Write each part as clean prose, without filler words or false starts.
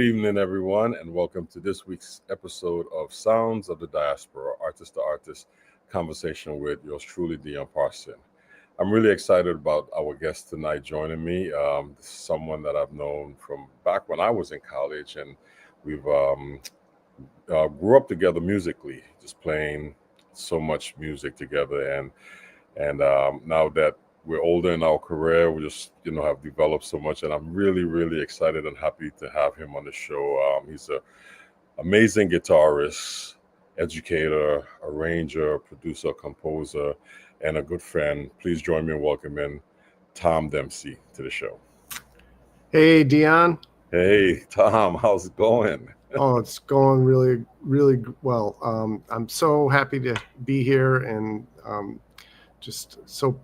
evening, everyone, and welcome to this week's episode of Sounds of the Diaspora, artist to artist conversation with yours truly, Dion Parson. I'm really excited about our guest tonight joining me. This is someone that I've known from back when I was in college, and we've grew up together musically, just playing so much music together. And now that we're older in our career, we just have developed so much, and I'm really excited and happy to have him on the show. He's an amazing guitarist, educator, arranger, producer, composer, and a good friend. Please join me in welcoming Tom Dempsey to the show. Hey, Dion. Hey, Tom, how's it going? Oh, it's going really well. I'm so happy to be here, and just so,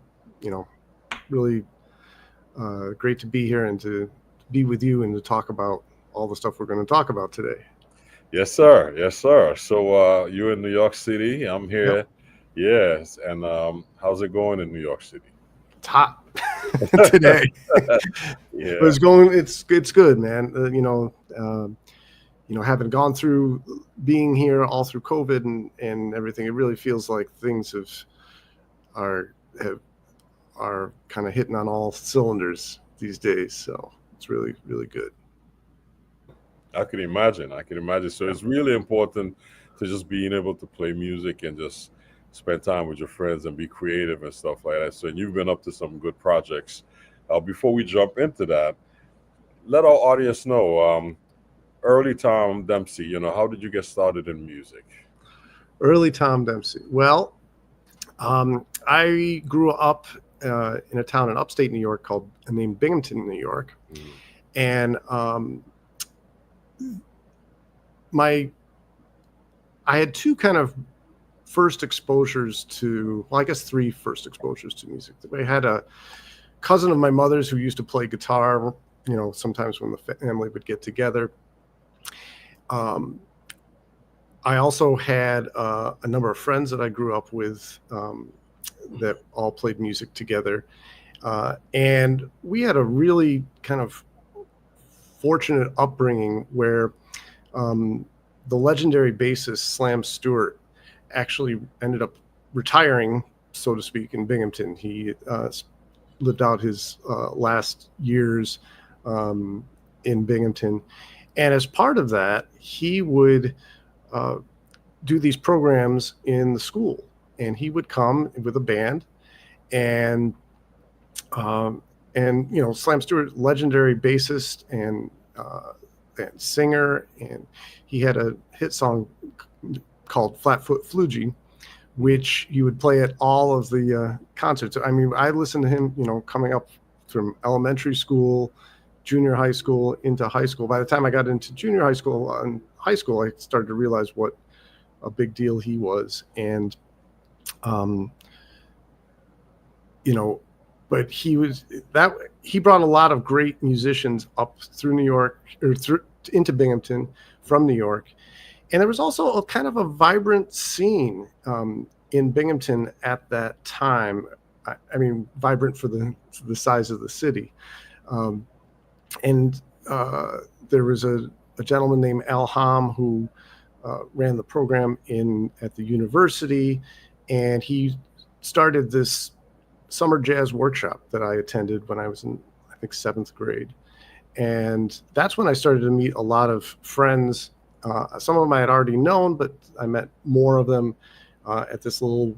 really great to be here and to be with you and to talk about all the stuff we're going to talk about today. Yes, sir. Yes, sir. So you're in New York City. I'm here. Yep. Yes. And how's it going in New York City? It's hot today. Yeah. But it's good, man. Having gone through being here all through COVID and everything, it really feels like things are kind of hitting on all cylinders these days. So it's really good. I can imagine. So it's really important to just being able to play music and just spend time with your friends and be creative and stuff like that. So you've been up to some good projects. Before we jump into that, let our audience know, early Tom Dempsey, how did you get started in music? Early Tom Dempsey. Well, I grew up in a town in upstate New York named Binghamton, New York. And I had two kind of first exposures to, well, I guess three first exposures to music. I had a cousin of my mother's who used to play guitar, sometimes when the family would get together. I also had a number of friends that I grew up with that all played music together. And we had a really kind of fortunate upbringing where the legendary bassist Slam Stewart actually ended up retiring, so to speak, in Binghamton. He lived out his last years in Binghamton. And as part of that, he would do these programs in the school. And he would come with a band, and Slam Stewart, legendary bassist and singer, and he had a hit song called Flatfoot Flugie, which you would play at all of the concerts. I mean, I listened to him, coming up from elementary school, junior high school, into high school. By the time I got into junior high school and high school, I started to realize what a big deal he was. And but he brought a lot of great musicians up through New York or into Binghamton from New York. And there was also a kind of a vibrant scene in Binghamton at that time. I mean, vibrant for the size of the city. And there was a gentleman named Al Hom who ran the program at the university, and he started this summer jazz workshop that I attended when I was in, I think, 7th grade. And that's when I started to meet a lot of friends. Some of them I had already known, but I met more of them at this little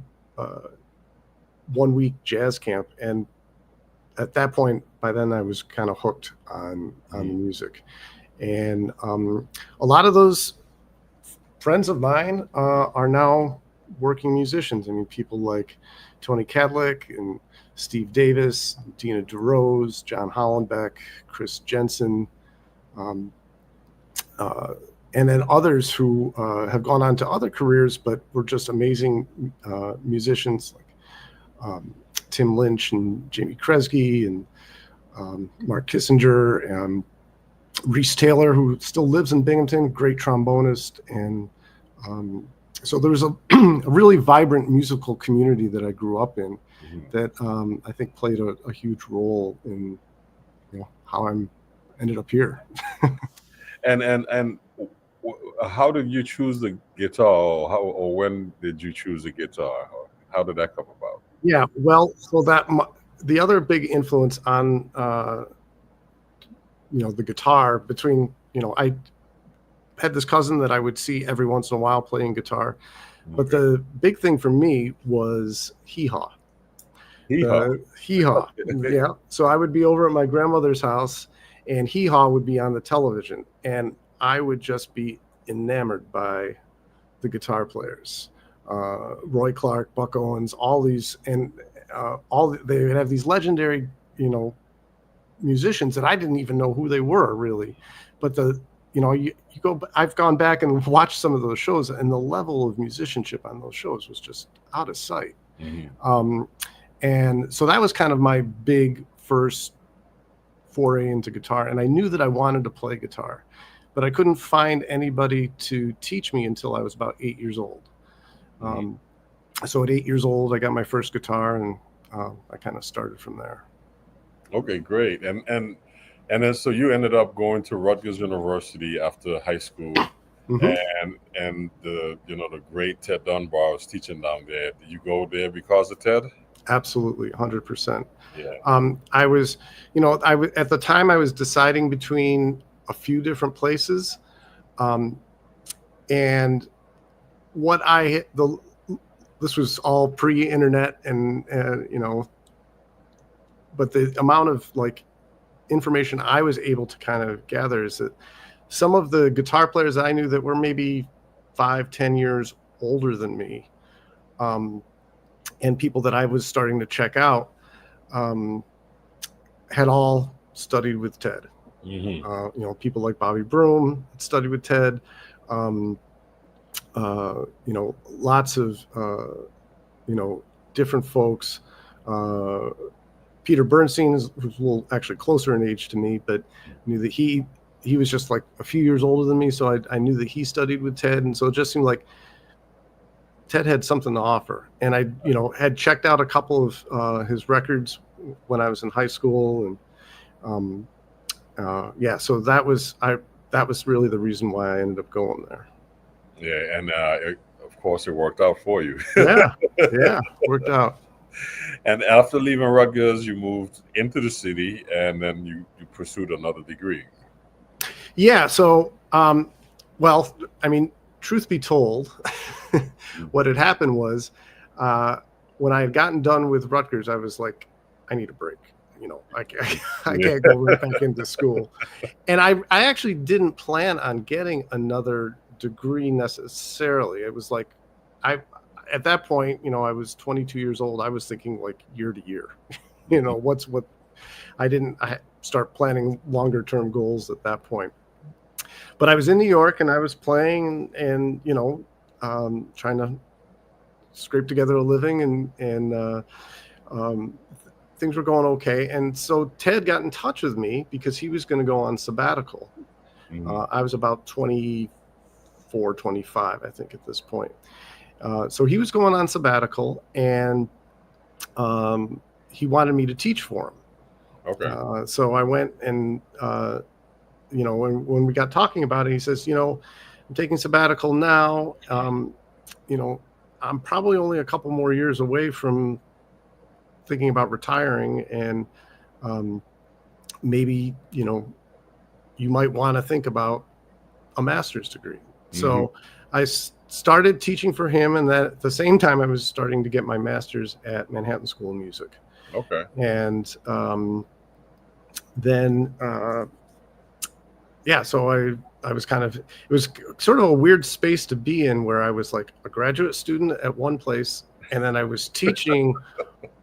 1-week jazz camp. And at that point, by then, I was kind of hooked on music. And a lot of those friends of mine are now working musicians. I mean, people like Tony Cadlick and Steve Davis, Dina DeRose, John Hollenbeck, Chris Jensen, and then others who have gone on to other careers, but were just amazing musicians like Tim Lynch and Jamie Kresge and Mark Kissinger and Reese Taylor, who still lives in Binghamton, great trombonist. And so there was a really vibrant musical community that I grew up in that I think played a huge role in how I'm ended up here. And how did you choose the guitar, or how or when did you choose the guitar? How did that come about? Yeah, well, so the other big influence on the guitar between I had this cousin that I would see every once in a while playing guitar, but Okay. the big thing for me was hee-haw. Hee-haw. The hee-haw. Yeah. So I would be over at my grandmother's house and hee-haw would be on the television and I would just be enamored by the guitar players. Roy Clark, Buck Owens, all these, and they would have these legendary, musicians that I didn't even know who they were really, but you go. I've gone back and watched some of those shows, and the level of musicianship on those shows was just out of sight. Mm-hmm. And so that was kind of my big first foray into guitar, and I knew that I wanted to play guitar, but I couldn't find anybody to teach me until I was about 8 years old. So at 8 years old, I got my first guitar, and I kind of started from there. Okay, great. And then so you ended up going to Rutgers University after high school, Mm-hmm. and the great Ted Dunbar was teaching down there. Did you go there because of Ted? Absolutely, 100%. Yeah. I was, at the time I was deciding between a few different places, and this was all pre-internet, and but the amount of information I was able to kind of gather is that some of the guitar players I knew that were maybe 5-10 years older than me, and people that I was starting to check out, had all studied with Ted. Mm-hmm. People like Bobby Broom had studied with Ted. Lots of different folks. Peter Bernstein who's a little actually closer in age to me, but knew that he was just like a few years older than me, so I knew that he studied with Ted, and so it just seemed like Ted had something to offer. And I had checked out a couple of his records when I was in high school, and so that was really the reason why I ended up going there. Yeah, and of course it worked out for you. yeah, worked out. And after leaving Rutgers, you moved into the city, and then you pursued another degree. Yeah. So, well, I mean, truth be told, what had happened was when I had gotten done with Rutgers, I was like, I need a break. I can't go right back into school. And I actually didn't plan on getting another degree necessarily. It was like, at that point, I was 22 years old. I was thinking like year to year, I didn't start planning longer term goals at that point. But I was in New York and I was playing and trying to scrape together a living, and things were going okay. And so Ted got in touch with me because he was going to go on sabbatical. I was about 24, 25, I think, at this point. So he was going on sabbatical, and he wanted me to teach for him. Okay. So I went, and when we got talking about it, he says, I'm taking sabbatical now. I'm probably only a couple more years away from thinking about retiring, and maybe you might want to think about a master's degree. So I started teaching for him, and that at the same time I was starting to get my master's at Manhattan School of Music. Okay. And then so I was it was sort of a weird space to be in, where I was like a graduate student at one place, and then I was teaching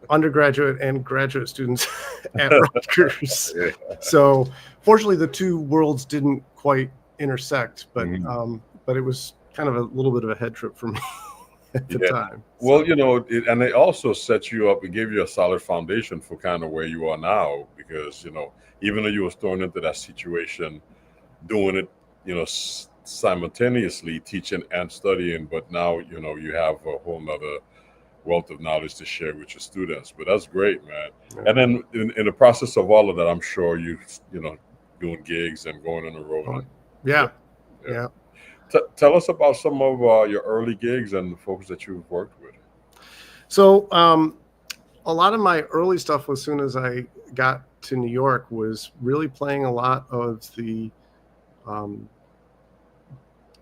undergraduate and graduate students at Rutgers. Yeah. So fortunately the two worlds didn't quite intersect, but it was kind of a little bit of a head trip for me at the time. Well, and it also set you up. It gave you a solid foundation for kind of where you are now, because even though you were thrown into that situation, doing it, simultaneously teaching and studying, but now you have a whole nother wealth of knowledge to share with your students. But that's great, man. Yeah. And then in the process of all of that, I'm sure you doing gigs and going on the road. Yeah. Yeah. Yeah. Tell us about some of your early gigs and the folks that you've worked with. So a lot of my early stuff, as soon as I got to New York, was really playing a lot of the kind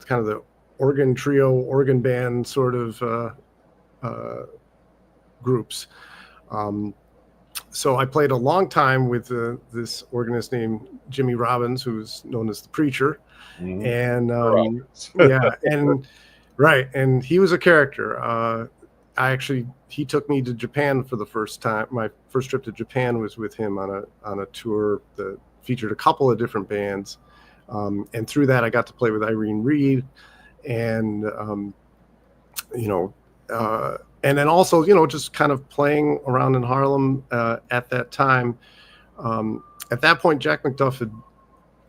of the organ trio, organ band sort of groups. So I played a long time with this organist named Jimmy Robbins, who's known as the Preacher. And yeah, and right, and he was a character. He took me to Japan for the first time. My first trip to Japan was with him on a tour that featured a couple of different bands, and through that I got to play with Irene Reed, and and then also just kind of playing around in Harlem at that time. At that point, Jack McDuff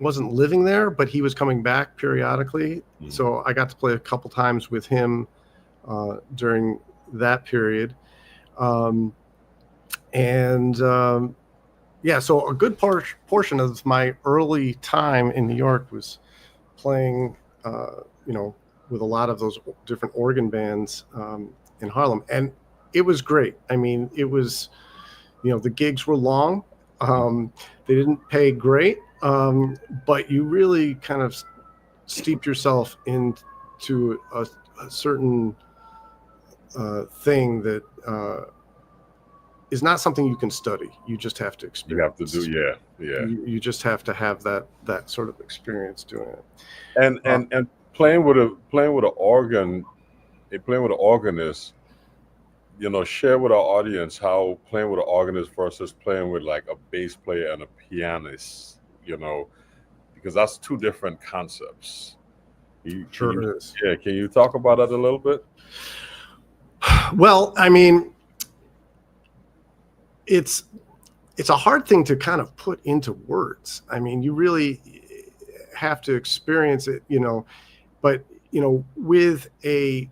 wasn't living there, but he was coming back periodically. So I got to play a couple times with him during that period. So a good portion of my early time in New York was playing, with a lot of those different organ bands in Harlem. And it was great. I mean, it was, the gigs were long. They didn't pay great. But you really kind of steep yourself into a certain thing that is not something you can study. You just have to experience. You have to do, yeah. You just have to have that sort of experience doing it. And playing with an organ, playing with an organist. Share with our audience how playing with an organist versus playing with like a bass player and a pianist. Because that's two different concepts. Sure is. Yeah, can you talk about that a little bit? Well, I mean, it's a hard thing to kind of put into words. I mean, you really have to experience it, but with a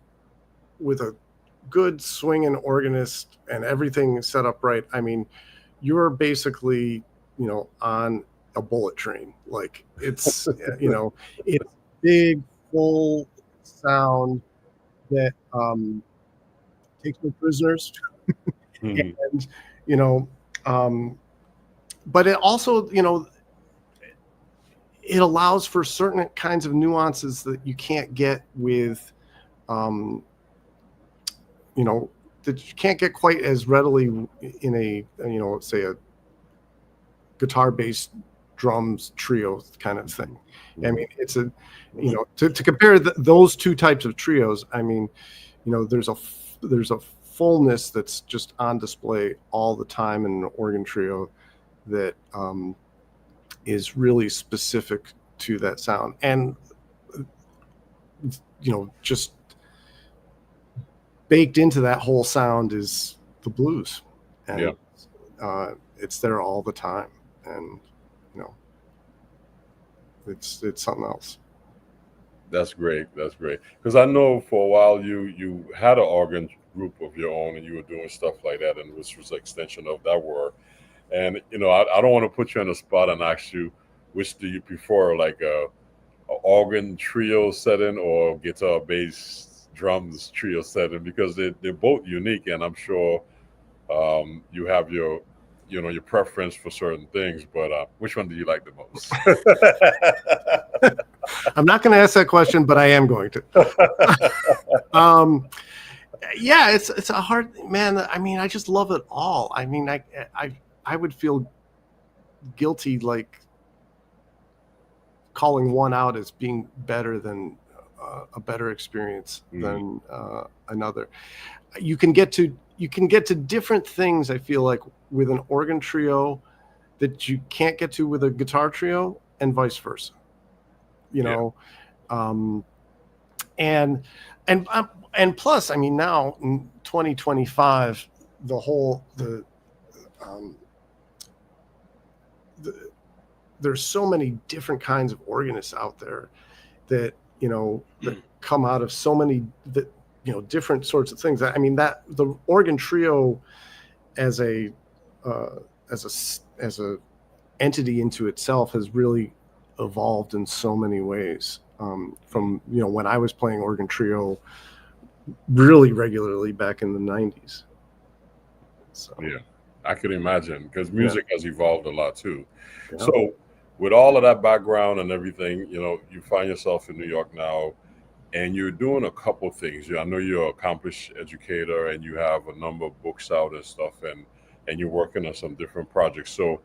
good swinging organist and everything set up right, I mean, you're basically, on a bullet train. Like it's it's big full sound that takes no prisoners. And but it also it allows for certain kinds of nuances that you can't get with that you can't get quite as readily in a say a guitar bass drums trio kind of thing. I mean, it's a to compare those two types of trios. I mean, there's a fullness that's just on display all the time in an organ trio that is really specific to that sound, and just baked into that whole sound is the blues, and it's there all the time, and it's something else. That's great. Because I know for a while you had an organ group of your own and you were doing stuff like that, and which was an extension of that work. And I don't want to put you on the spot and ask you which do you prefer, like a organ trio setting or guitar bass drums trio setting, because they're both unique, and I'm sure you have your preference for certain things, but which one do you like the most? I'm not going to ask that question, but I am going to. Yeah, it's a hard, man. I mean, I just love it all. I mean, I would feel guilty like calling one out as being better than a better experience than another. You can get to different things, I feel like, with an organ trio that you can't get to with a guitar trio, and vice versa. And plus, I mean, now in 2025, there's so many different kinds of organists out there that that come out of so many different sorts of things. I mean, that the organ trio as a entity into itself has really evolved in so many ways. From when I was playing organ trio really regularly back in the 90s. So yeah, I could imagine, because music has evolved a lot too. yeah. So with all of that background and everything, you find yourself in New York now, and you're doing a couple things. I know you're an accomplished educator, and you have a number of books out and stuff, and you're working on some different projects. So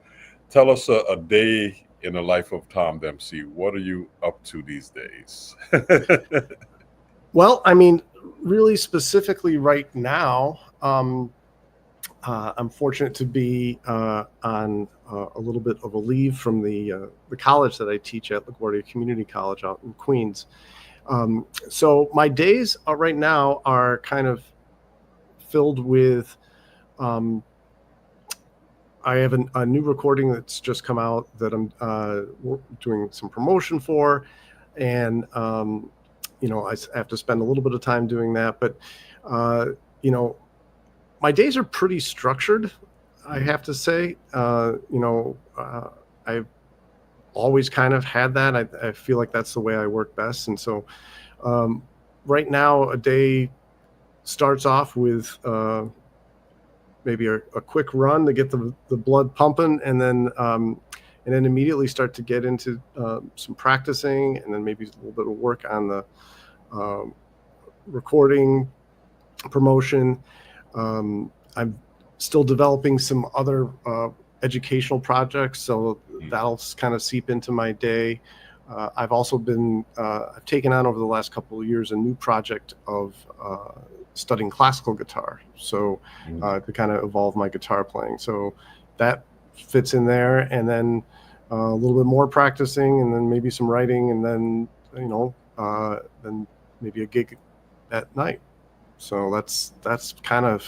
tell us a day in the life of Tom Dempsey. What are you up to these days? Well, I mean, really specifically right now, I'm fortunate to be on a little bit of a leave from the college that I teach at LaGuardia Community College out in Queens. So my days right now are kind of filled with, I have a new recording that's just come out that I'm doing some promotion for, and I have to spend a little bit of time doing that. But my days are pretty structured, I have to say. I've always kind of had that. I feel like that's the way I work best. And so right now, a day starts off with maybe a quick run to get the blood pumping, and then immediately start to get into some practicing, and then maybe a little bit of work on the recording promotion. I'm still developing some other educational projects, so that'll kind of seep into my day. I've also been I've taken on over the last couple of years a new project of studying classical guitar, so to kind of evolve my guitar playing. So that fits in there, and then a little bit more practicing, and then maybe some writing, and then then maybe a gig at night. So that's kind of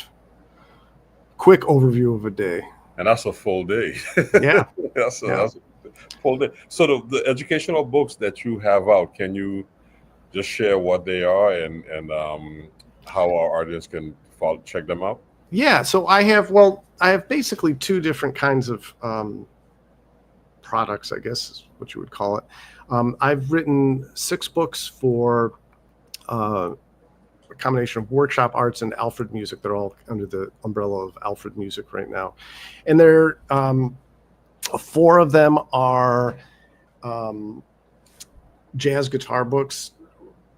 quick overview of a day. And that's a full day. Yeah. That's a full day. So the educational books that you have out, can you just share what they are and how our audience can check them out? Yeah. So I have basically two different kinds of products, I guess is what you would call it. I've written 6 books for a combination of workshop arts and Alfred music. They're all under the umbrella of Alfred music right now. And they're 4 of them are jazz guitar books.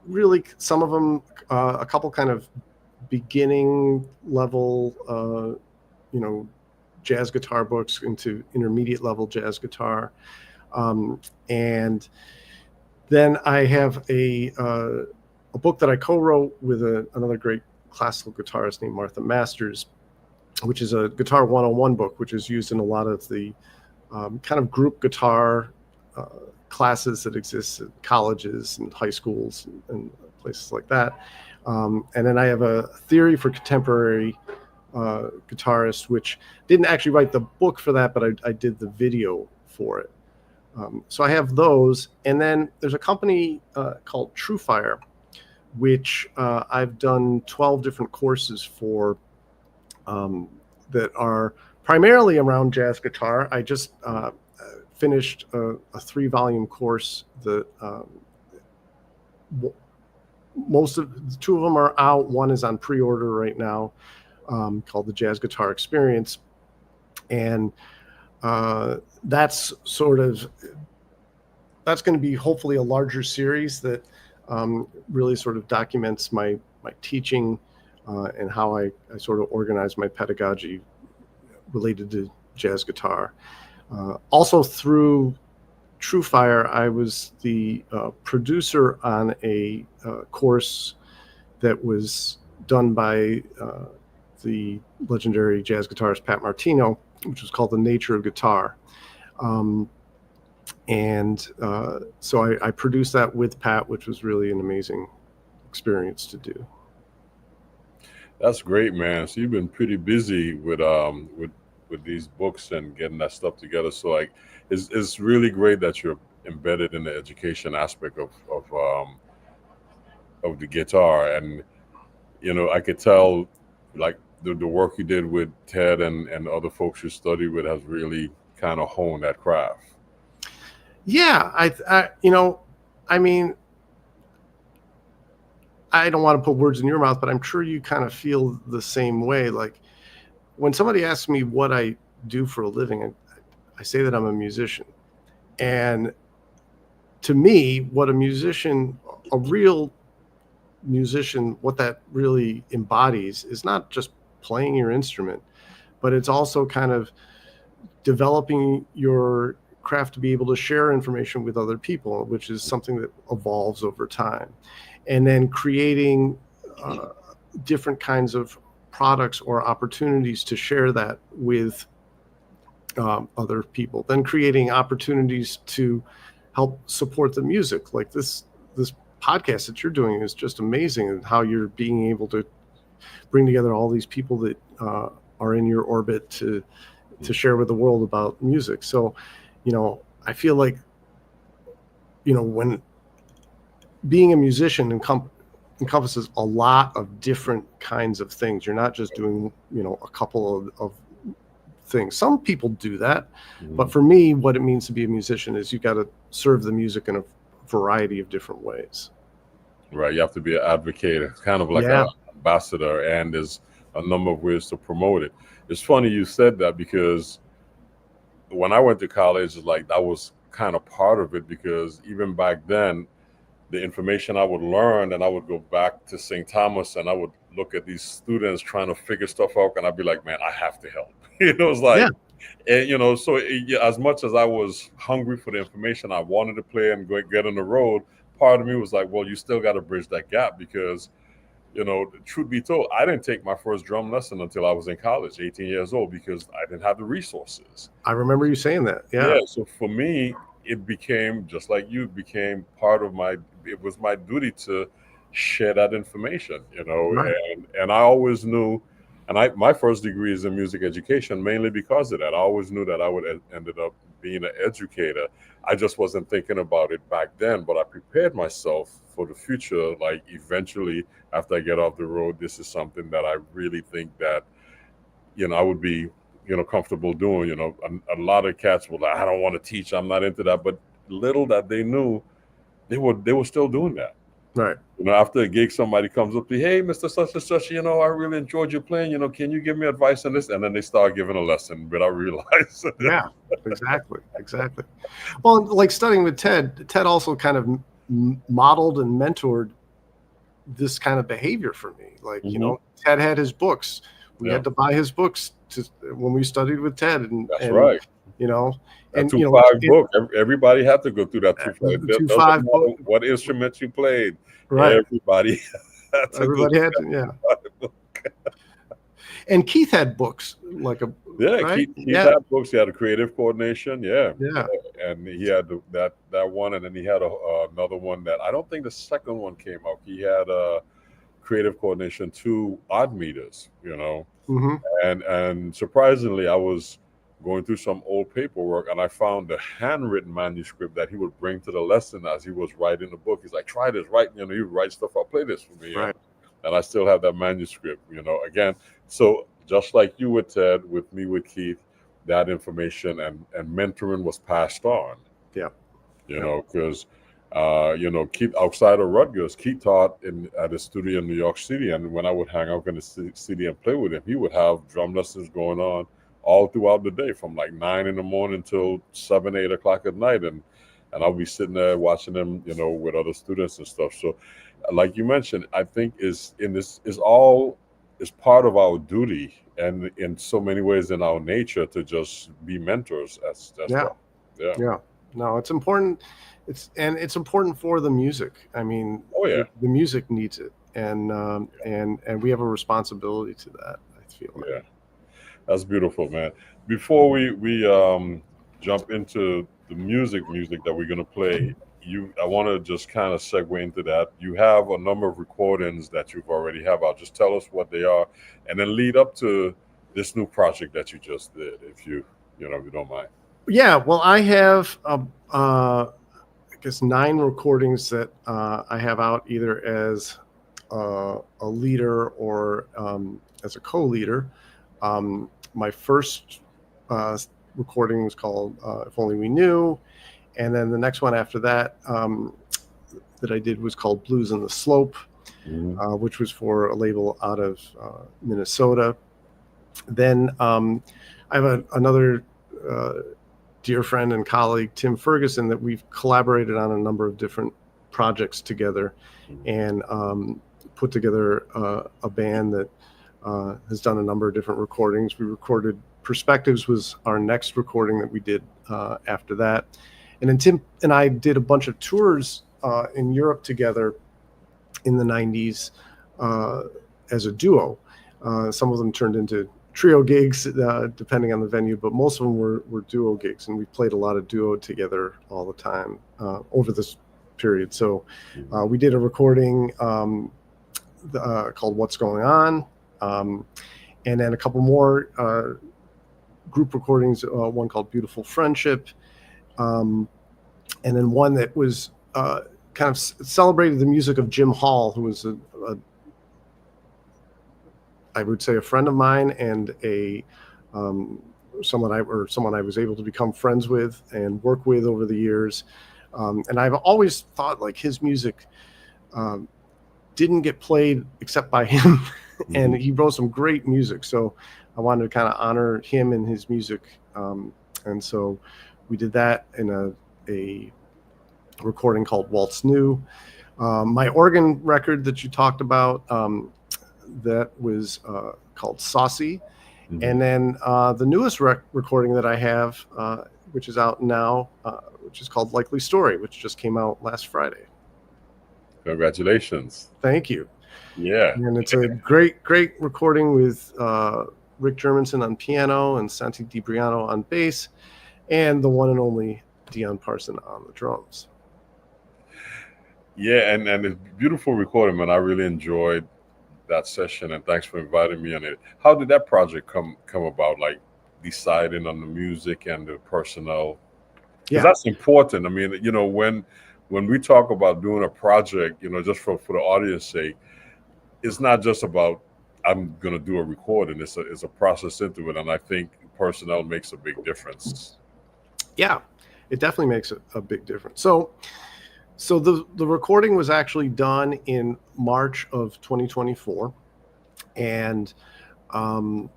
Really, some of them, a couple kind of beginning level, jazz guitar books into intermediate level jazz guitar. And then I have a book that I co-wrote with another great classical guitarist named Martha Masters, which is a Guitar 101 book, which is used in a lot of the kind of group guitar classes that exist at colleges and high schools and places like that. And then I have a theory for contemporary guitarists, which didn't actually write the book for that, but I did the video for it. So I have those. And then there's a company called TrueFire, which I've done 12 different courses for that are primarily around jazz guitar. I just finished a 3-volume course that two of them are out. One is on pre-order right now, called the Jazz Guitar Experience. And that's going to be hopefully a larger series that really sort of documents my teaching and how I sort of organize my pedagogy related to jazz guitar. Also through TrueFire, I was the producer on a course that was done by the legendary jazz guitarist Pat Martino, which was called The Nature of Guitar. So I produced that with Pat, which was really an amazing experience to do. That's great, man. So you've been pretty busy with these books and getting that stuff together. So it's really great that you're embedded in the education aspect of the guitar. And I could tell like the work you did with Ted and other folks you studied with has really kind of honed that craft. Yeah, I mean, I don't want to put words in your mouth, but I'm sure you kind of feel the same way. Like when somebody asks me what I do for a living, I say that I'm a musician. And to me, what a real musician, what that really embodies is not just playing your instrument, but it's also kind of developing your craft to be able to share information with other people, which is something that evolves over time. And then creating different kinds of products or opportunities to share that with other people. Then creating opportunities to help support the music. Like this podcast that you're doing is just amazing, and how you're being able to bring together all these people that are in your orbit to share with the world about music. So, I feel like, when being a musician encompasses a lot of different kinds of things. You're not just doing, a couple of things. Some people do that, but for me, what it means to be a musician is you got to serve the music in a variety of different ways. Right. You have to be an advocate. It's kind of like an ambassador, and there's a number of ways to promote it. It's funny you said that, because when I went to college, like that was kind of part of it, because even back then, the information I would learn, and I would go back to St. Thomas and I would look at these students trying to figure stuff out, and I'd be like, man, I have to help. It's like, and, so as much as I was hungry for the information, I wanted to play and get on the road. Part of me was like, well, you still got to bridge that gap, because, truth be told, I didn't take my first drum lesson until I was in college, 18 years old, because I didn't have the resources. I remember you saying that. Yeah. So for me, it became just like you, became part of it was my duty to share that information, Right. and I always knew, and my first degree is in music education, mainly because of that. I always knew that I would ended up being an educator. I just wasn't thinking about it back then, but I prepared myself for the future. Like eventually, after I get off the road, this is something that I really think that, I would be, comfortable doing. A lot of cats were like, I don't want to teach, I'm not into that. But little that they knew, they were still doing that. Right. After a gig, somebody comes up to you, hey, Mr. Such and Such, I really enjoyed your playing. Can you give me advice on this? And then they start giving a lesson without realizing. Yeah, exactly. Well, like studying with Ted also kind of modeled and mentored this kind of behavior for me. Like, Ted had his books. We had to buy his books when we studied with Ted. That's right. And 2-5 book. Everybody had to go through that 2-5 book. What instrument you played, right? Everybody had to. Yeah. And Keith had books like a right? Keith had books. He had a creative coordination. Yeah. And he had that one, and then he had another one that I don't think the second one came out. He had a creative coordination, 2 odd meters. And surprisingly, I was going through some old paperwork, and I found the handwritten manuscript that he would bring to the lesson as he was writing the book. He's like, try this, right? He would write stuff up, play this for me. Right. And I still have that manuscript, again. So just like you with Ted, with me, with Keith, that information and mentoring was passed on. Yeah. Because, Keith, outside of Rutgers, Keith taught at a studio in New York City. And when I would hang out in the city and play with him, he would have drum lessons going on all throughout the day, from like 9 a.m. till 7, 8 o'clock at night. And I'll be sitting there watching them, with other students and stuff. So like you mentioned, I think is part of our duty, and in so many ways in our nature, to just be mentors. Well. Yeah. No, it's important. It's important for the music. I mean, the music needs it. And we have a responsibility to that, I feel like. Yeah. That's beautiful, man. Before we jump into the music that we're gonna play, I want to just kind of segue into that. You have a number of recordings that you've already have out. Just tell us what they are, and then lead up to this new project that you just did, if you don't mind. Yeah, well, I have I guess 9 recordings that I have out, either as a leader or as a co-leader. My first recording was called If Only We Knew, And then the next one after that that I did was called Blues on the Slope, which was for a label out of Minnesota. Then I have another dear friend and colleague, Tim Ferguson, that we've collaborated on a number of different projects together, and put together a band that has done a number of different recordings. We recorded Perspectives was our next recording that we did after that. And then Tim and I did a bunch of tours in Europe together in the 90s as a duo. Some of them turned into trio gigs, depending on the venue, but most of them were duo gigs. And we played a lot of duo together all the time over this period. So we did a recording called What's Going On, and then a couple more group recordings, one called Beautiful Friendship, and then one that was kind of celebrated the music of Jim Hall, who was I would say a friend of mine and someone I was able to become friends with and work with over the years. And I've always thought like his music didn't get played except by him, and he wrote some great music. So I wanted to kind of honor him and his music. And so we did that in a recording called Waltz New. My organ record that you talked about, that was called Saucy. And then the newest recording that I have, which is out now, which is called Likely Story, which just came out last Friday. Congratulations. Thank you. Yeah. And it's a great recording with Rick Germanson on piano and Santi DiBriano on bass, and the one and only Dion Parson on the drums. Yeah, and it's a beautiful recording, man. I really enjoyed that session, and thanks for inviting me on it. How did that project come about, like deciding on the music and the personnel? Because that's important. I mean, you know, when we talk about doing a project, you know, just for the audience sake, it's not just about I'm going to do a recording. It's a process into it, and I think personnel makes a big difference. Yeah, it definitely makes a big difference. So the recording was actually done in March of 2024, and I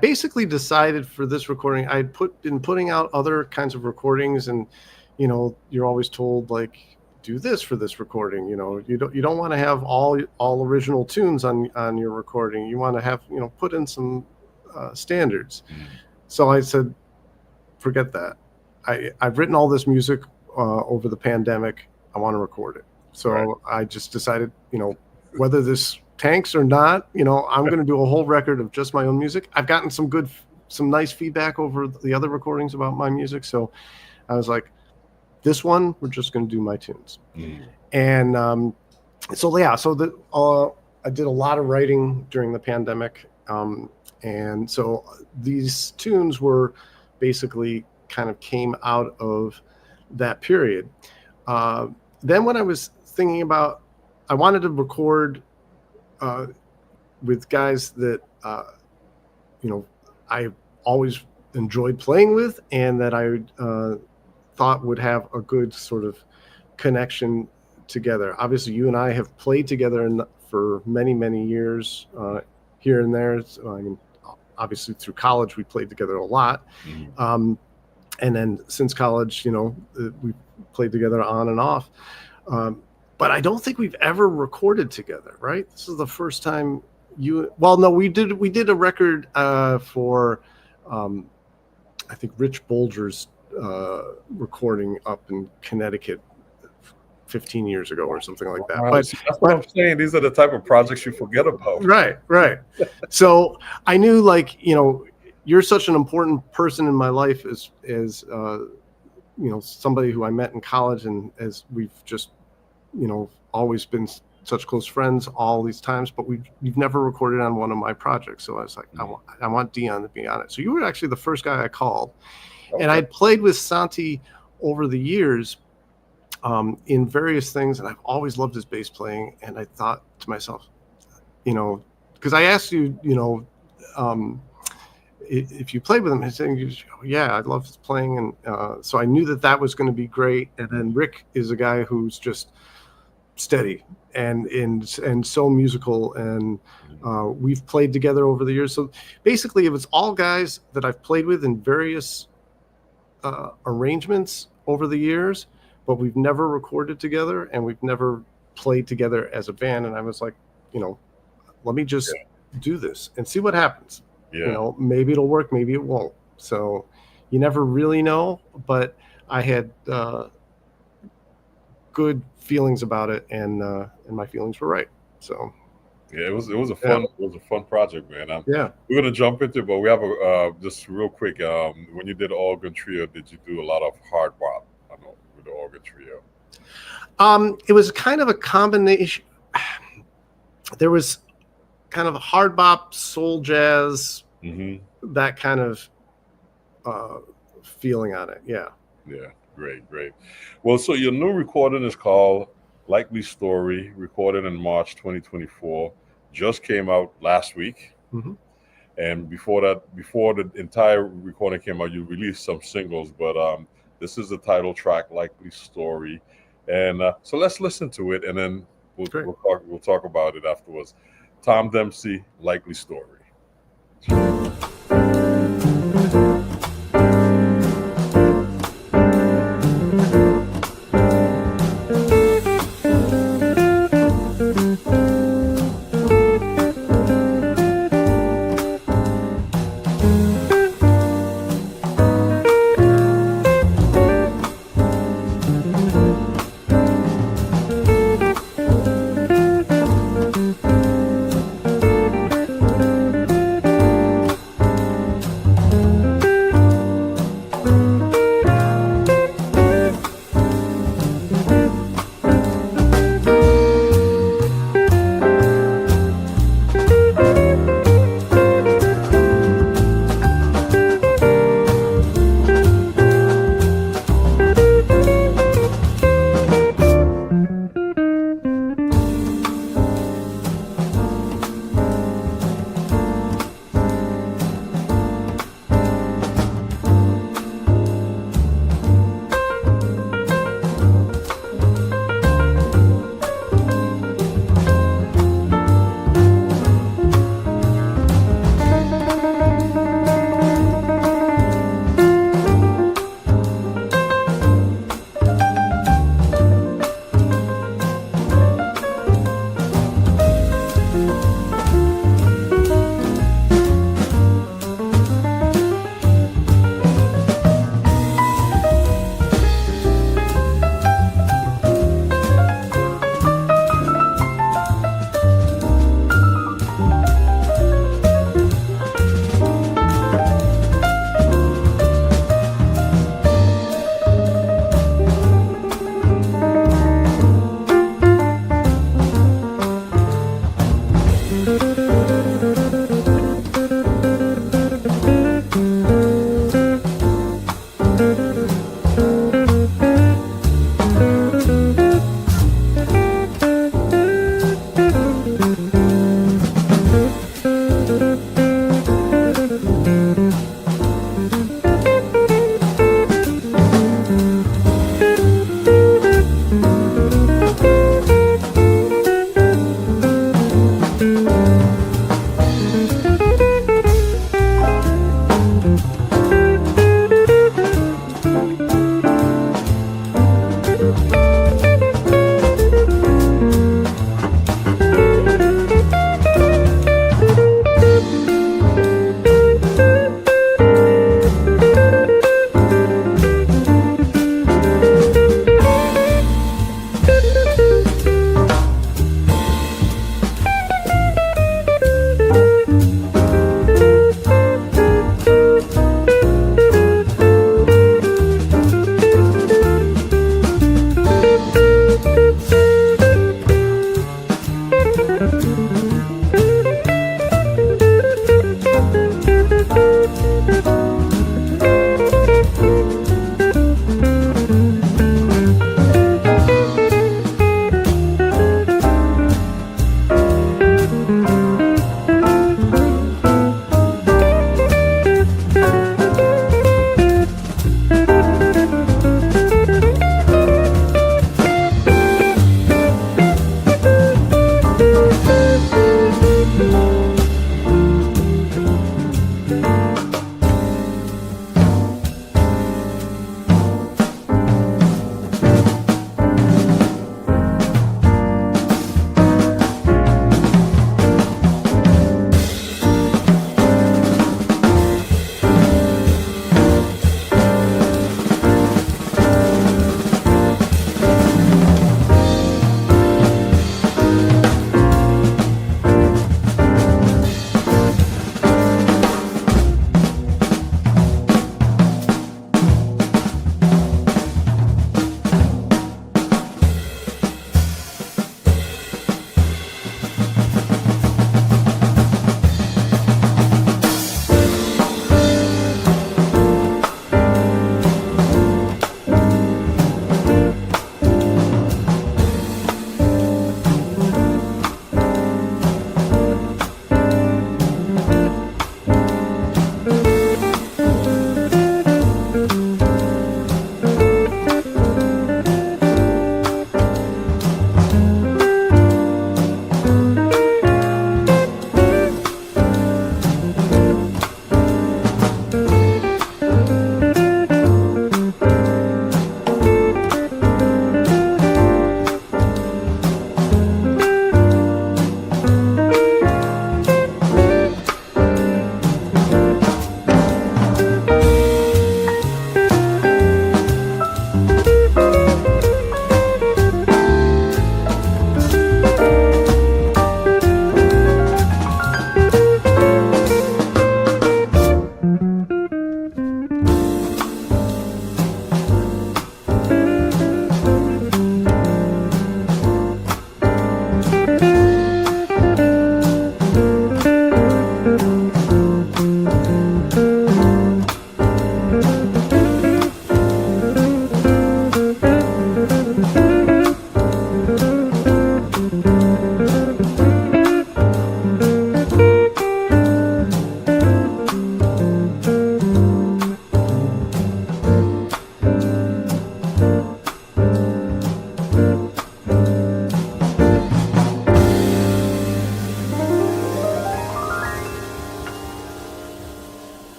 basically decided for this recording, I'd been putting out other kinds of recordings, and you know, you're always told like, do this for this recording. You know, you don't want to have all original tunes on your recording. You want to have, you know, put in some standards. So I said, forget that. I've written all this music over the pandemic. I want to record it. So I just decided, you know, whether this tanks or not, you know, I'm going to do a whole record of just my own music. I've gotten some nice feedback over the other recordings about my music. So I was like, this one, we're just going to do my tunes. And so I did a lot of writing during the pandemic. And so these tunes were basically kind of came out of that period. Then when I was thinking about, I wanted to record with guys that, you know, I always enjoyed playing with, and that I thought would have a good sort of connection together. Obviously, you and I have played together for many, many years here and there. So, I mean, obviously through college, we played together a lot. And then since college, you know, we played together on and off. But I don't think we've ever recorded together, right? This is the first time we did a record for, I think Rich Bolger's recording up in Connecticut 15 years ago or something like that. But that's what I'm saying. These are the type of projects you forget about. Right. So I knew, like, you know, you're such an important person in my life as you know, somebody who I met in college, and as we've just, you know, always been such close friends all these times, but you've never recorded on one of my projects. So I was like, I want Dion to be on it. So you were actually the first guy I called. Okay. And I'd played with Santi over the years in various things, and I've always loved his bass playing. And I thought to myself, you know, because I asked you, you know, if you played with him, he's saying, yeah, I love playing. And so I knew that was going to be great. And then Rick is a guy who's just steady and so musical. And we've played together over the years. So basically, it was all guys that I've played with in various arrangements over the years, but we've never recorded together and we've never played together as a band. And I was like, let me just do this and see what happens. Maybe it'll work, maybe it won't. So you never really know, but I had good feelings about it, and my feelings were right. So yeah, it was a fun project, man. We're gonna jump into it, but we have a just real quick. When you did the organ trio, did you do a lot of hard bop? I know with the organ trio. It was kind of a combination. There was kind of hard bop, soul jazz, that kind of feeling on it. Yeah. Great. Well, so your new recording is called Likely Story, recorded in March 2024. Just came out last week. And before the entire recording came out, you released some singles, but this is the title track, Likely Story. And so let's listen to it, and then we'll talk about it afterwards. Tom Dempsey, Likely Story.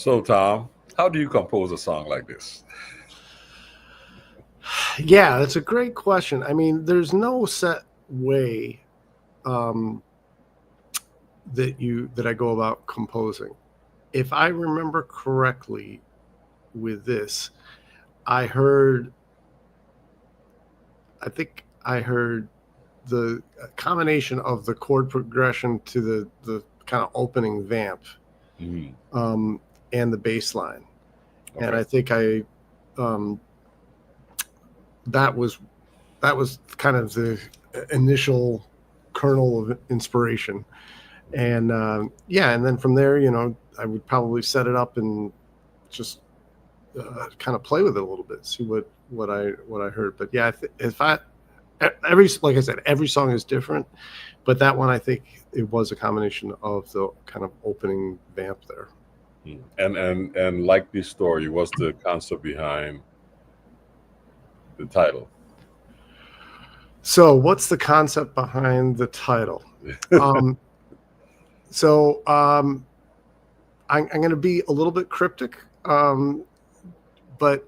So, Tom, how do you compose a song like this? Yeah, that's a great question. I mean, there's no set way that I go about composing. If I remember correctly with this, I think I heard the combination of the chord progression to the kind of opening vamp, Mhm. and the bass line. Okay. And I think that was kind of the initial kernel of inspiration. And and then from there, I would probably set it up and just kind of play with it a little bit, see what I heard. But yeah, like I said, every song is different, but that one, I think it was a combination of the kind of opening vamp there. And like this story, what's the concept behind the title? So what's the concept behind the title? I'm going to be a little bit cryptic, but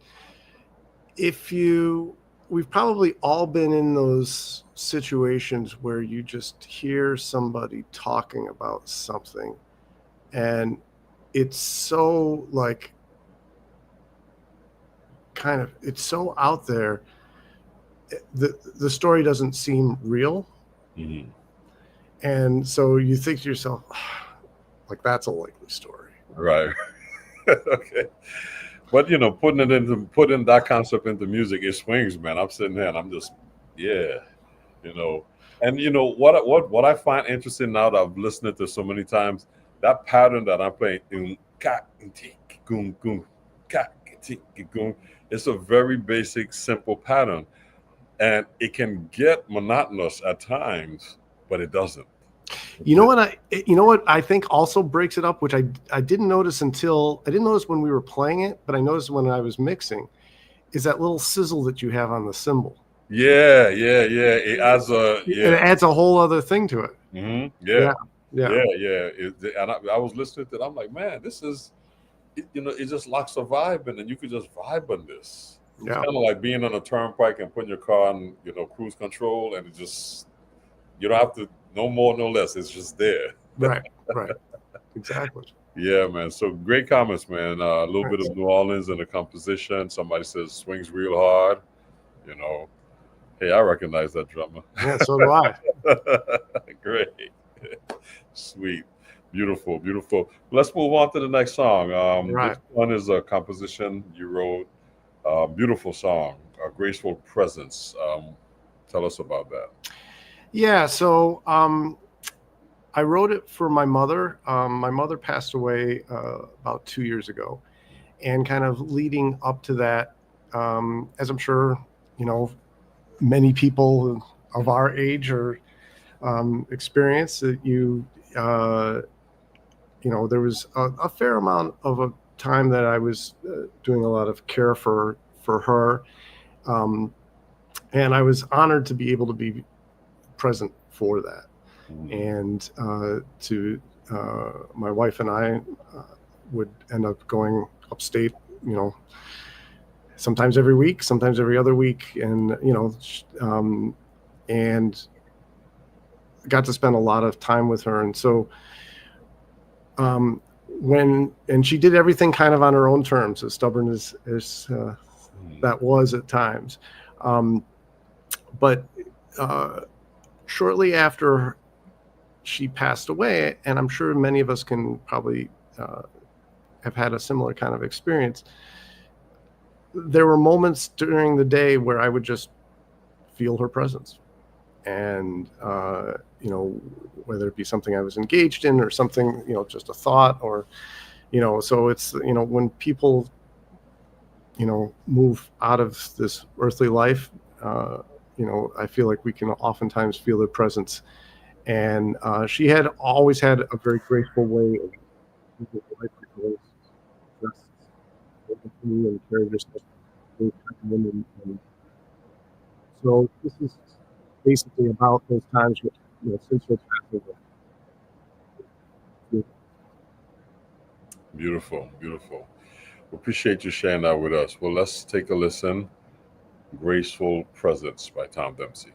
we've probably all been in those situations where you just hear somebody talking about something and it's so like it's so out there, the story doesn't seem real. Mm-hmm. And so you think to yourself, like, that's a likely story, right? Okay. But putting that concept into music, it swings, man. I'm sitting there and I'm just, yeah, And what I find interesting now that I've listened to so many times, that pattern that I'm playing, it's a very basic, simple pattern, and it can get monotonous at times, but it doesn't. You know what I think also breaks it up, which I didn't notice when we were playing it, but I noticed when I was mixing, is that little sizzle that you have on the cymbal. Yeah. It adds a whole other thing to it. Mm-hmm. Yeah. And I was listening to it. I'm like, man, this is, it just locks a vibe, and then you could just vibe on this. It's kind of like being on a turnpike and putting your car on, cruise control, and you don't have to, no more, no less. It's just there. Right. Exactly. Yeah, man. So great comments, man. A little bit of New Orleans in the composition. Somebody says swings real hard. Hey, I recognize that drummer. Yeah, so do I. Great. Sweet. Beautiful. Let's move on to the next song. This one is a composition you wrote. Beautiful song, A Graceful Presence. Tell us about that. Yeah, so I wrote it for my mother. My mother passed away about 2 years ago. And kind of leading up to that, as I'm sure, many people of our age or experience, that there was a fair amount of a time that I was doing a lot of care for her. And I was honored to be able to be present for that. And my wife and I would end up going upstate, sometimes every week, sometimes every other week, and and got to spend a lot of time with her. And so and she did everything kind of on her own terms, as stubborn as that was at times. But shortly after she passed away, and I'm sure many of us can probably have had a similar kind of experience, there were moments during the day where I would just feel her presence. And, whether it be something I was engaged in or something, just a thought, or, so it's, when people, move out of this earthly life, I feel like we can oftentimes feel their presence. And she had always had a very graceful way of and carry herself. So this is basically about those times since her passing away. Beautiful, beautiful. We appreciate you sharing that with us. Well, let's take a listen. Graceful Presence by Tom Dempsey.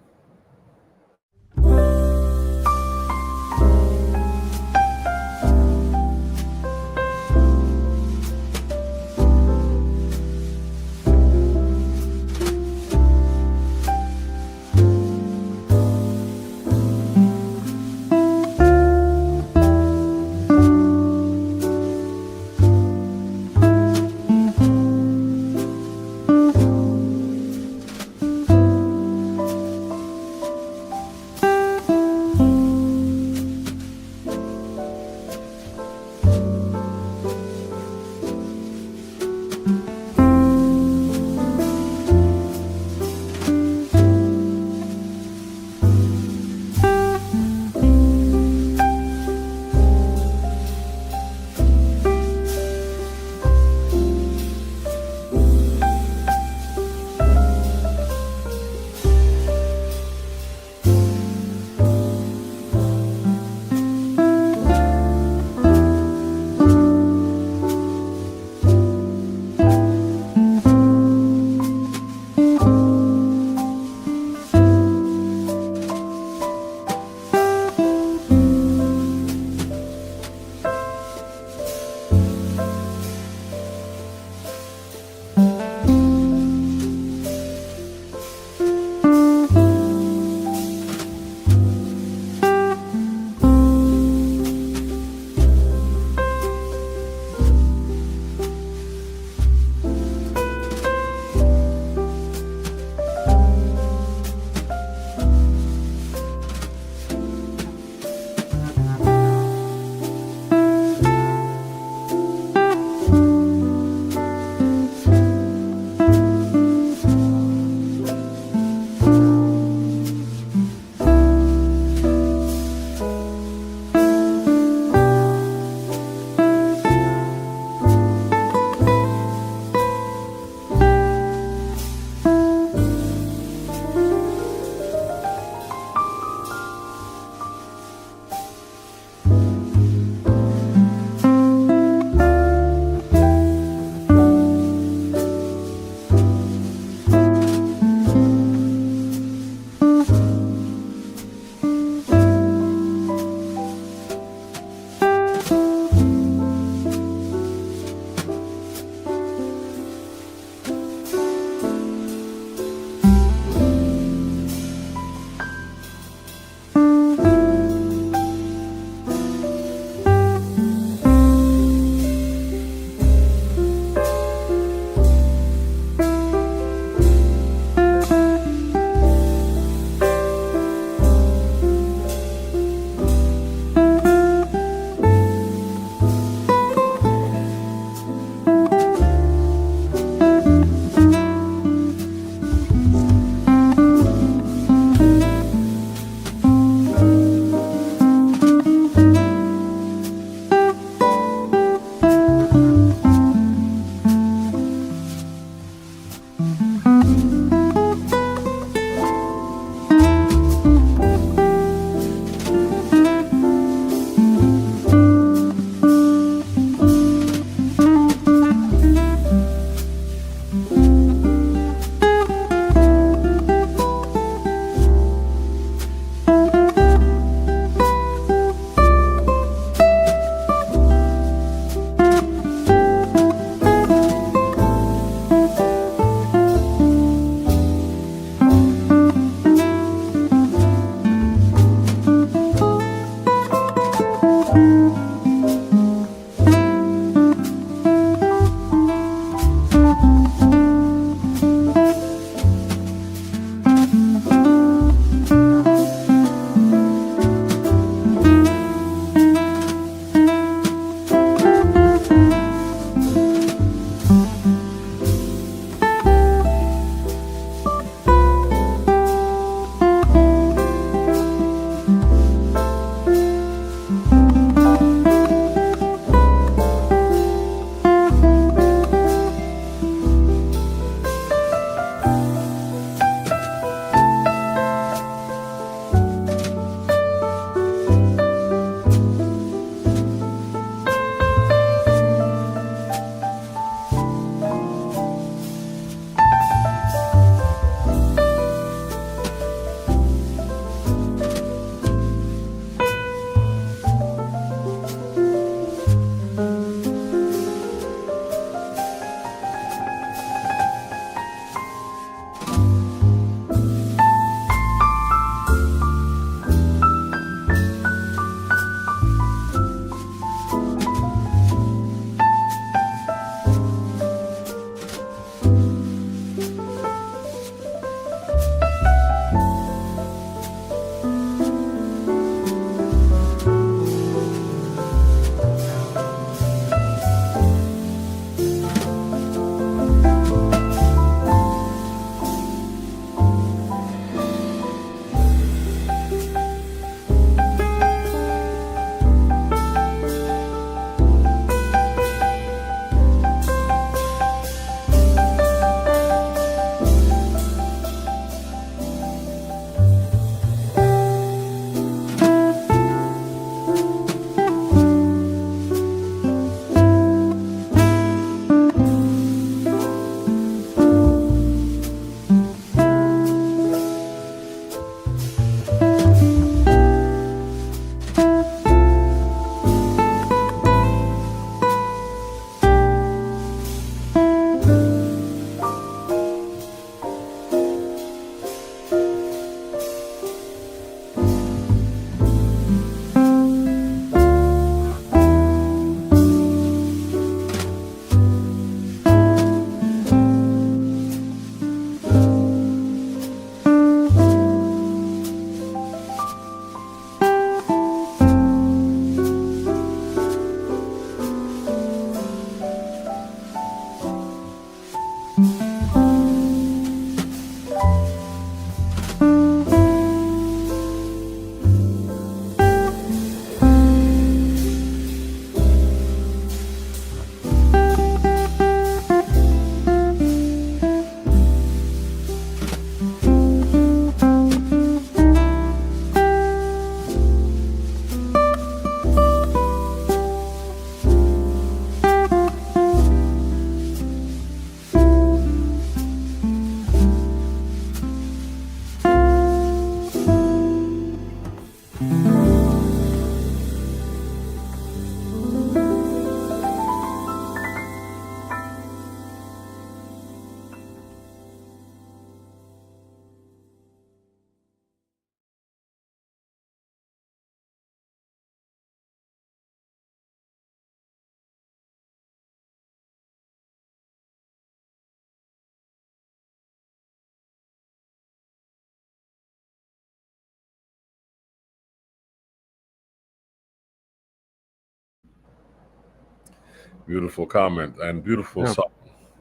Beautiful comment and beautiful Yeah. song.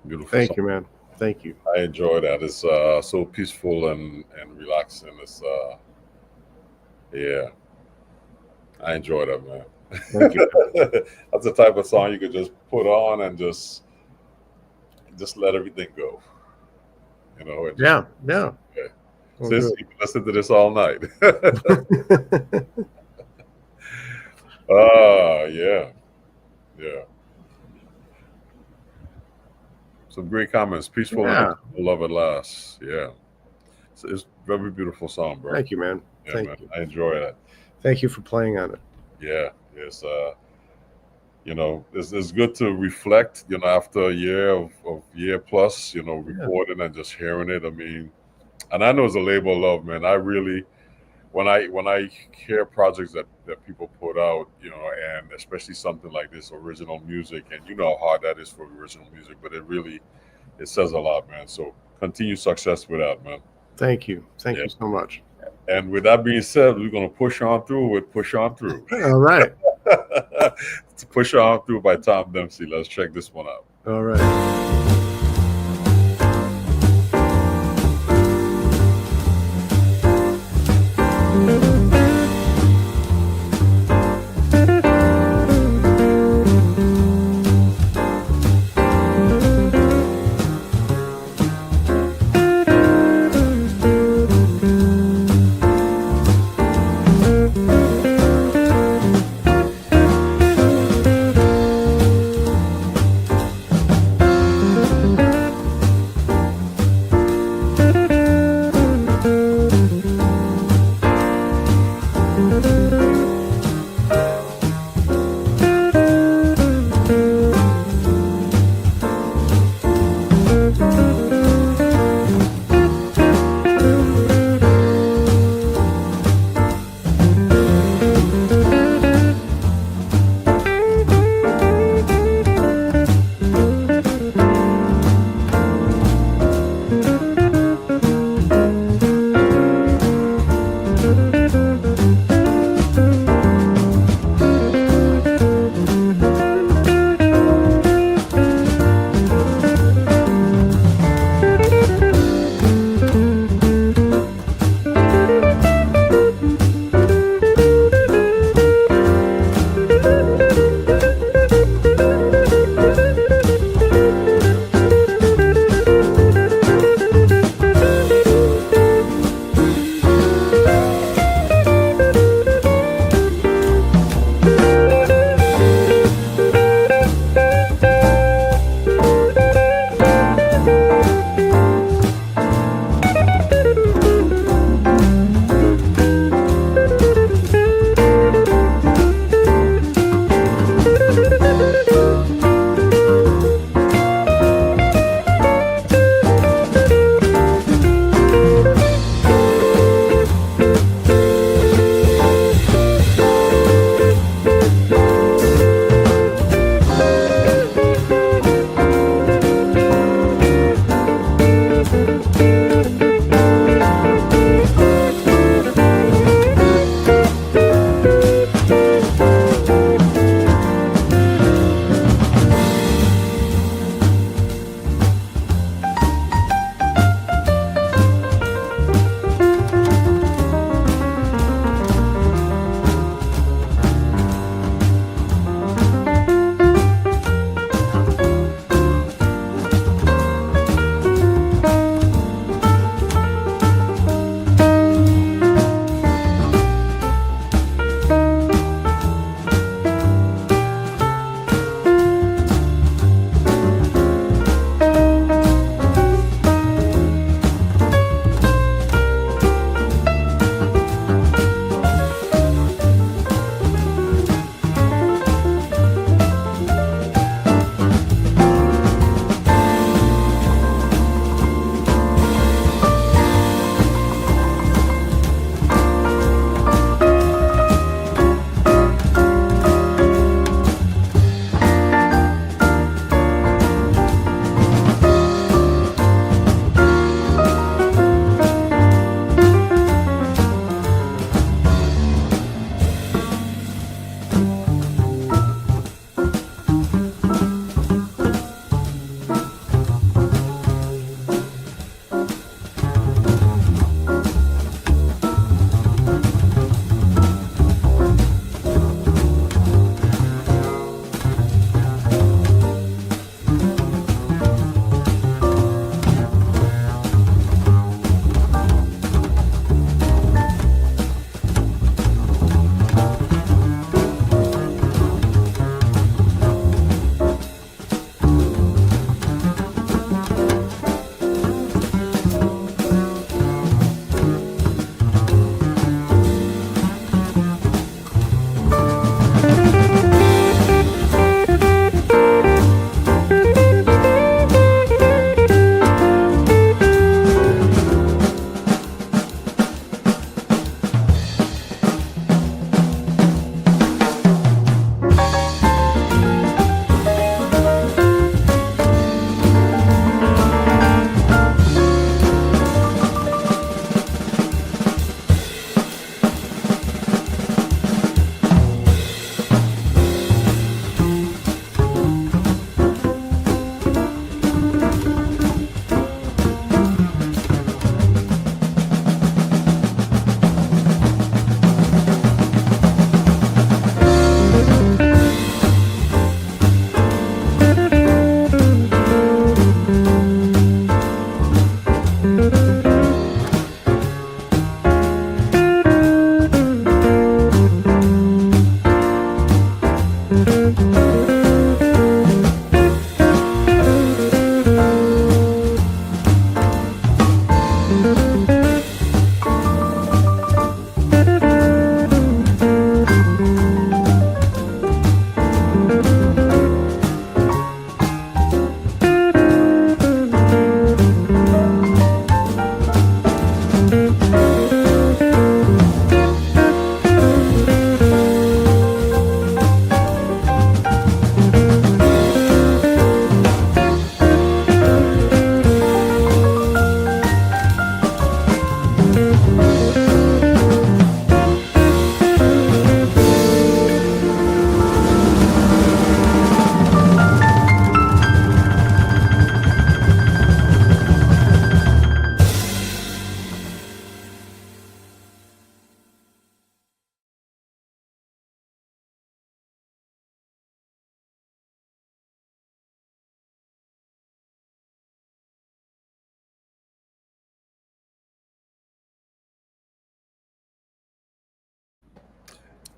Beautiful Thank song. you, man. Thank you. I enjoy that. It's so peaceful and relaxing. It's yeah, I enjoy that, man. Thank you. That's the type of song you could just put on and just let everything go. You know. And Yeah. yeah. Well, Sis, you can listen to this all night. Yeah. Yeah. Some great comments. Peaceful Yeah. and love at last. Yeah. It's a very beautiful song, bro. Thank you, man. Yeah, Thank man. you. I enjoy that. Thank you for playing on it. Yeah. It's you know, it's good to reflect, you know, after a year of year plus, you know, recording and just hearing it. I mean, and I know it's a labor of love, man. I really, when I hear projects that people put out, you know, and especially something like this, original music, and you know how hard that is for original music, but it says a lot, man. So continued success with that, man. Thank you. Thank you so much. And with that being said, we're gonna push on through. All right. To Push On Through by Tom Dempsey. Let's check this one out. All right.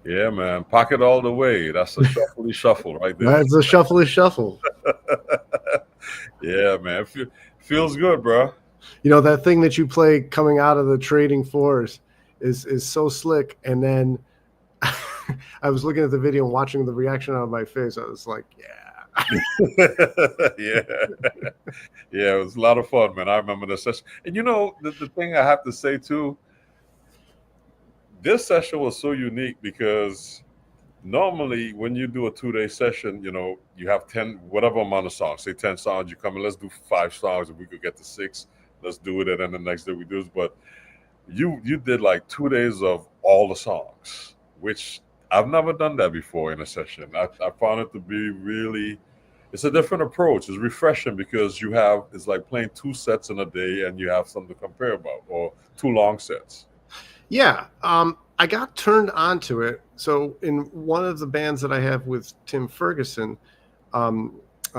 Yeah, man. Pocket all the way. That's a shuffly shuffle right there. That's a shuffly shuffle. Yeah, man. Feels good, bro. You know, that thing that you play coming out of the trading fours is so slick. And then I was looking at the video and watching the reaction on my face. I was like, yeah. Yeah. Yeah, it was a lot of fun, man. I remember the session. And you know, the thing I have to say too, this session was so unique because normally when you do a 2-day session, you know, you have 10, whatever amount of songs, say 10 songs, you come in, let's do 5 songs. If we could get to 6, let's do it. And then the next day we do this. But you did like 2 days of all the songs, which I've never done that before in a session. I found it to be really, it's a different approach. It's refreshing because it's like playing 2 sets in a day and you have something to compare about, or 2 long sets. Yeah. I got turned on to it. So in one of the bands that I have with Tim Ferguson, on 2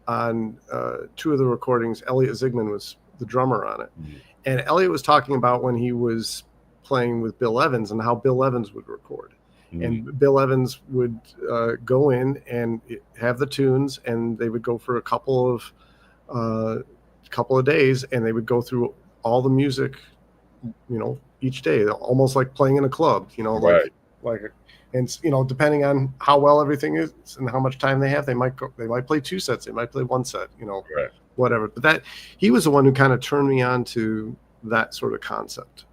of the recordings, Elliot Zigman was the drummer on it. Mm-hmm. And Elliot was talking about when he was playing with Bill Evans and how Bill Evans would record. Mm-hmm. And Bill Evans would go in and have the tunes, and they would go for a couple of days, and they would go through all the music, you know, each day, almost like playing in a club, you know, right. And you know, depending on how well everything is and how much time they have, they might play 2 sets, they might play 1 set, you know, right. Whatever. But he was the one who kind of turned me on to that sort of concept.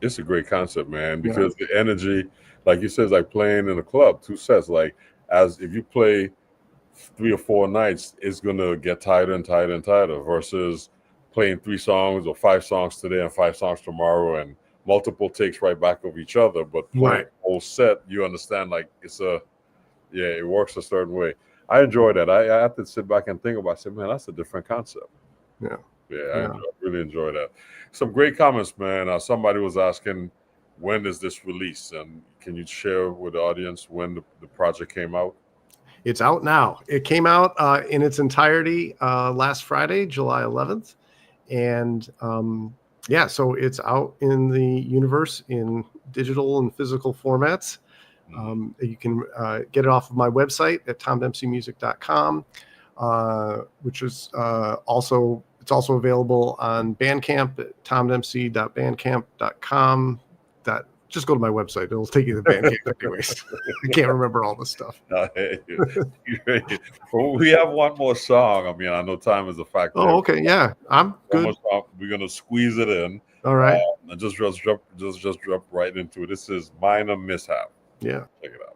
It's a great concept, man, because the energy, like you said, is like playing in a club, 2 sets. Like, as if you play 3 or 4 nights, it's gonna get tighter and tighter and tighter versus playing 3 songs or 5 songs today and 5 songs tomorrow and multiple takes right back of each other. But playing a whole set, you understand, like it works a certain way. I enjoy that. I have to sit back and think about it. Say, man, that's a different concept. Yeah. I really enjoy that. Some great comments, man. Somebody was asking, when is this release? And can you share with the audience when the project came out? It's out now. It came out in its entirety last Friday, July 11th. And so it's out in the universe in digital and physical formats. You can get it off of my website at tomdempseymusic.com, which is also available on Bandcamp at tomdempsey.bandcamp.com. Just go to my website. It'll take you to Bandcamp anyways. I can't remember all this stuff. Well, we have one more song. I mean, I know time is a factor. Oh, okay. Yeah, I'm good. We're going to squeeze it in. All right. And just jump right into it. This is Minor Mishap. Yeah. Check it out.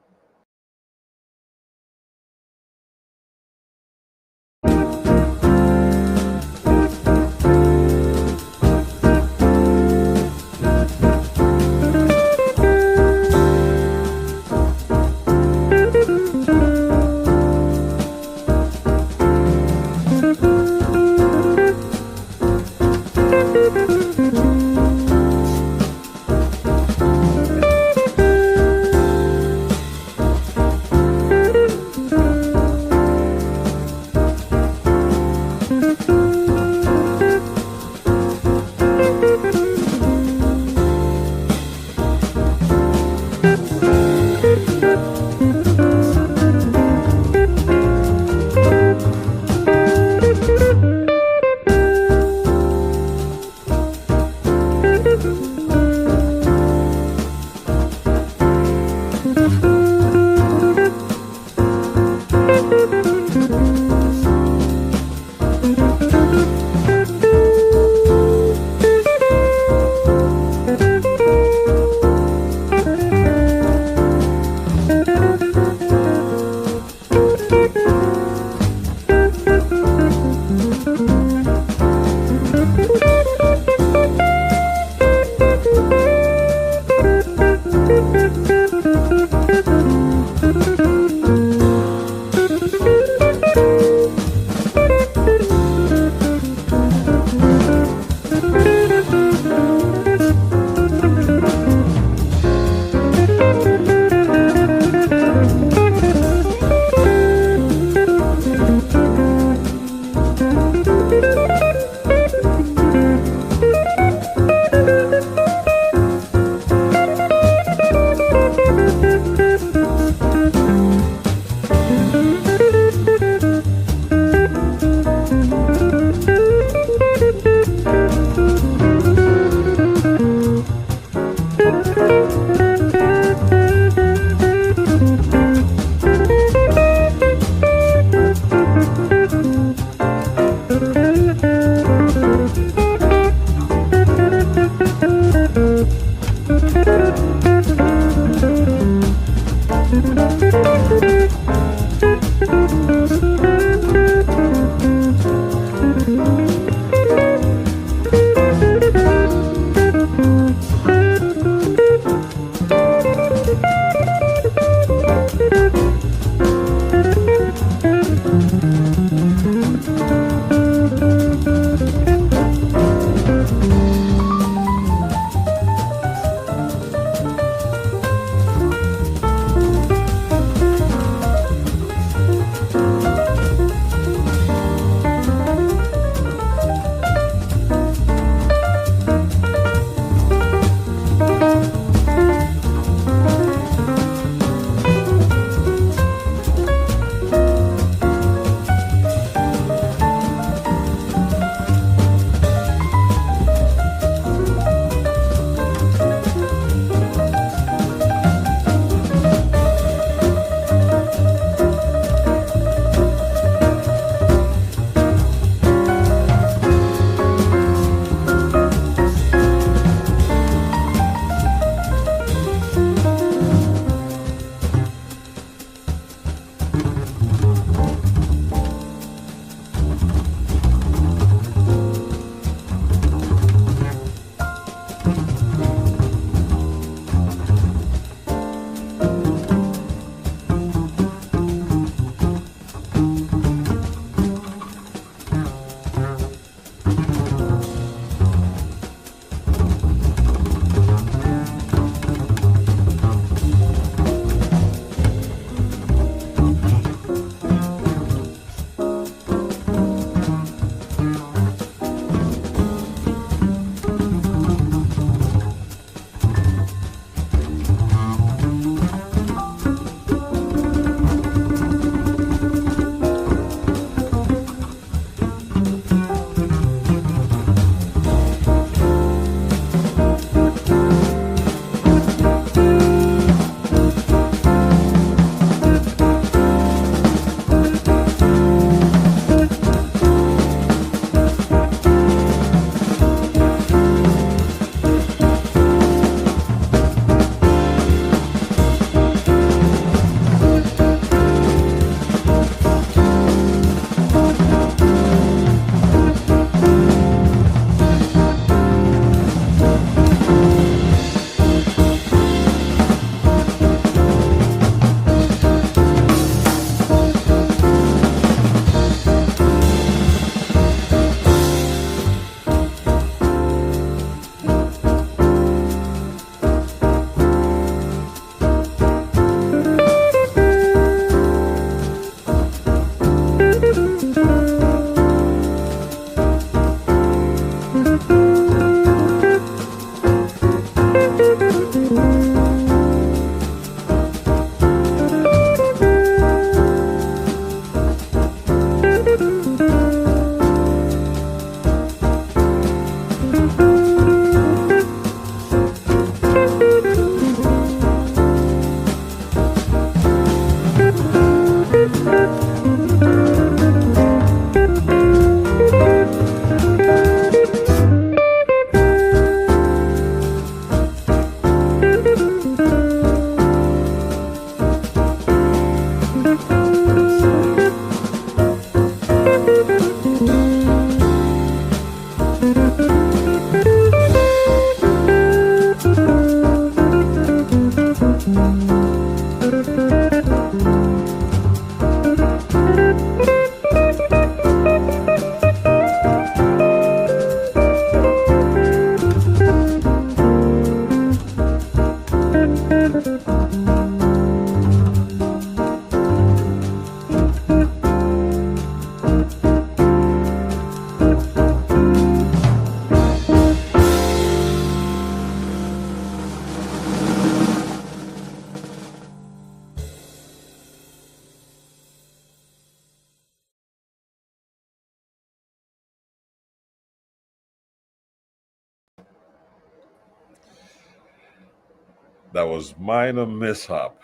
That was minor mishap.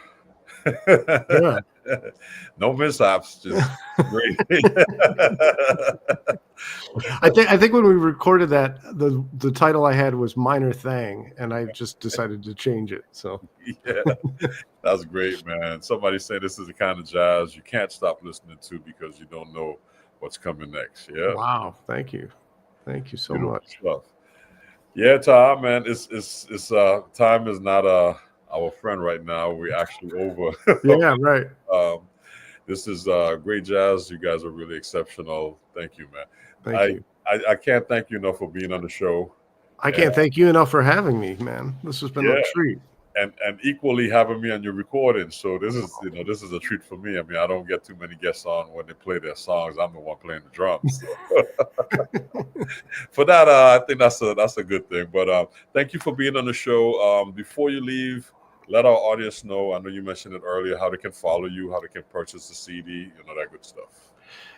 Yeah. No mishaps, just great. I think when we recorded that, the title I had was Minor Thing, and I just decided to change it. So Yeah, that's great, man. Somebody say this is the kind of jazz you can't stop listening to because you don't know what's coming next. Yeah. wow, thank you so Beautiful much. stuff. Yeah, Tom, man, it's time is not our friend right now. We're actually over. Yeah, right. This is great jazz. You guys are really exceptional. Thank you, man. Thank you. I can't thank you enough for being on the show. I can't thank you enough for having me, man. This has been a treat. And equally having me on your recording. So this is a treat for me. I mean, I don't get too many guests on when they play their songs. I'm the one playing the drums. So. For that, I think that's a good thing. But thank you for being on the show. Before you leave, let our audience know. I know you mentioned it earlier, how they can follow you, how they can purchase the CD, that good stuff.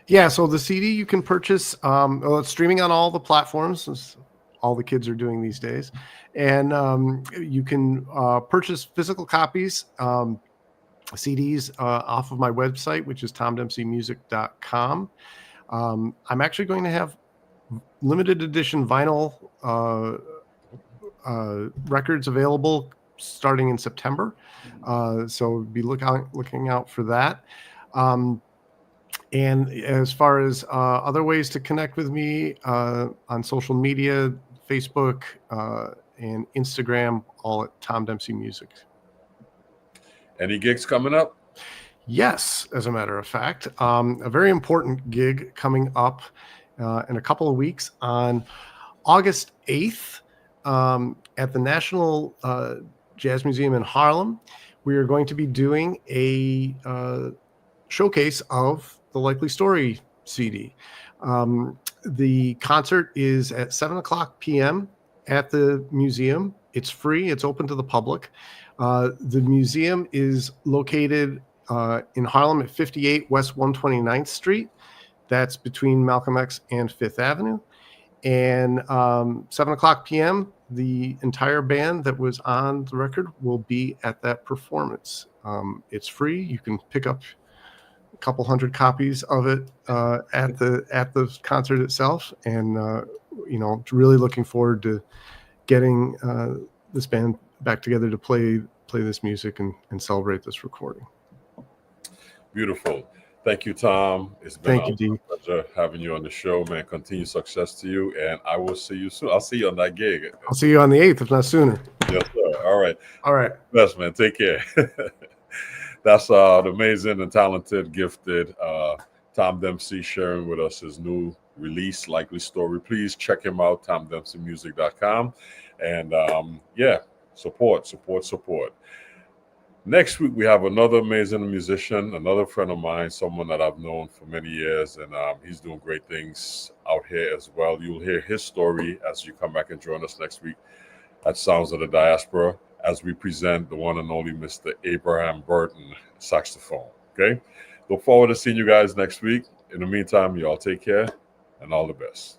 Yeah, so the CD you can purchase. It's streaming on all the platforms, as all the kids are doing these days, and you can purchase physical copies, CDs off of my website, which is tomdempseymusic.com. I'm actually going to have limited edition vinyl records available starting in September, so be looking out for that. And as far as other ways to connect with me on social media, Facebook and Instagram, all at Tom Dempsey Music. Any gigs coming up? Yes, as a matter of fact, a very important gig coming up in a couple of weeks on August 8th at the National Jazz Museum in Harlem. We are going to be doing a showcase of the Likely Story CD. The concert is at 7:00 p.m. at the museum. It's free. It's open to the public. The museum is located in Harlem at 58 West 129th Street. That's between Malcolm X and Fifth Avenue. And 7:00 p.m., the entire band that was on the record will be at that performance. It's free. You can pick up a couple hundred copies of it at the concert itself, and really looking forward to getting this band back together to play this music and celebrate this recording. Beautiful. Thank you, Tom. It's been a pleasure having you on the show, man. Continued success to you, and I will see you soon. I'll see you on that gig. I'll see you on the 8th, if not sooner. Yes, sir. All right. All right. Best, man. Take care. That's the amazing and talented, gifted Tom Dempsey sharing with us his new release, Likely Story. Please check him out, tomdempseymusic.com. And support. Next week, we have another amazing musician, another friend of mine, someone that I've known for many years, and he's doing great things out here as well. You'll hear his story as you come back and join us next week at Sounds of the Diaspora as we present the one and only Mr. Abraham Burton saxophone. Okay? Look forward to seeing you guys next week. In the meantime, y'all take care and all the best.